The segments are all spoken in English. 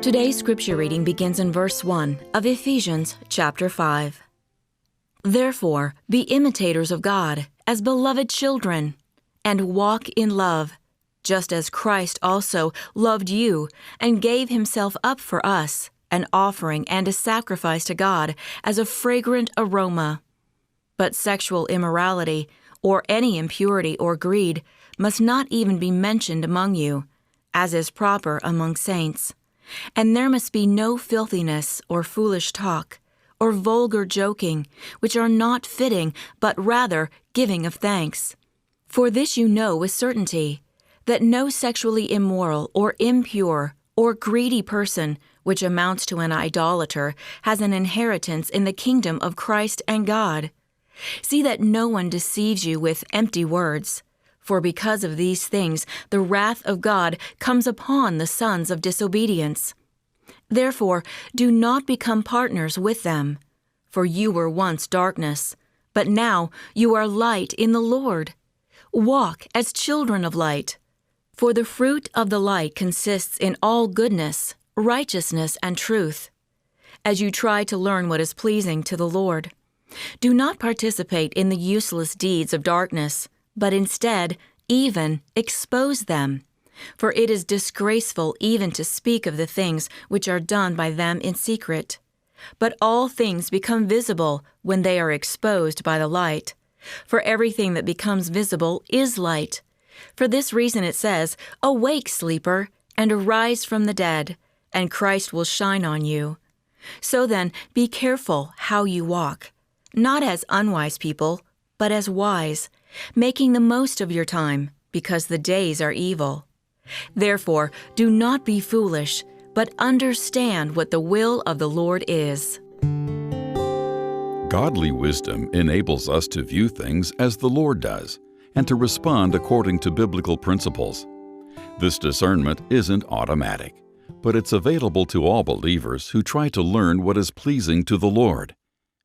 Today's scripture reading begins in verse 1 of Ephesians chapter 5. Therefore, be imitators of God as beloved children, and walk in love, just as Christ also loved you and gave himself up for us, an offering and a sacrifice to God as a fragrant aroma. But sexual immorality, or any impurity or greed, must not even be mentioned among you, as is proper among saints. And there must be no filthiness or foolish talk, or vulgar joking, which are not fitting, but rather giving of thanks. For this you know with certainty, that no sexually immoral or impure or greedy person, which amounts to an idolater, has an inheritance in the kingdom of Christ and God. See that no one deceives you with empty words, for because of these things the wrath of God comes upon the sons of disobedience. Therefore, do not become partners with them. For you were once darkness, but now you are light in the Lord. Walk as children of light. For the fruit of the light consists in all goodness, righteousness, and truth, as you try to learn what is pleasing to the Lord. Do not participate in the useless deeds of darkness, but instead, even expose them. For it is disgraceful even to speak of the things which are done by them in secret. But all things become visible when they are exposed by the light. For everything that becomes visible is light. For this reason it says, "Awake, sleeper, and arise from the dead, and Christ will shine on you." So then, be careful how you walk, not as unwise people, but as wise, making the most of your time, because the days are evil. Therefore, do not be foolish, but understand what the will of the Lord is. Godly wisdom enables us to view things as the Lord does, and to respond according to biblical principles. This discernment isn't automatic, but it's available to all believers who try to learn what is pleasing to the Lord.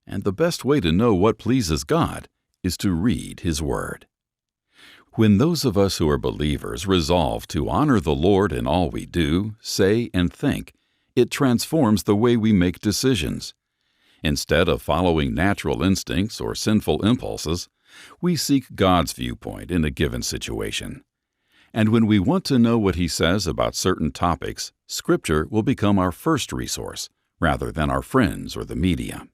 And the best way to know what pleases God is to read His Word. When those of us who are believers resolve to honor the Lord in all we do, say, and think, it transforms the way we make decisions. Instead of following natural instincts or sinful impulses, we seek God's viewpoint in a given situation. And when we want to know what He says about certain topics, Scripture will become our first resource, rather than our friends or the media.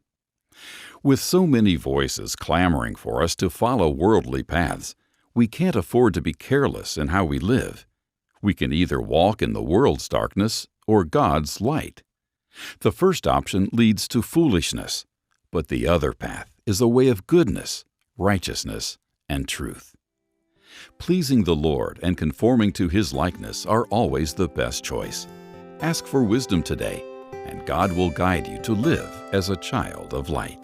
With so many voices clamoring for us to follow worldly paths, we can't afford to be careless in how we live. We can either walk in the world's darkness or God's light. The first option leads to foolishness, but the other path is a way of goodness, righteousness, and truth. Pleasing the Lord and conforming to His likeness are always the best choice. Ask for wisdom today, and God will guide you to live as a child of light.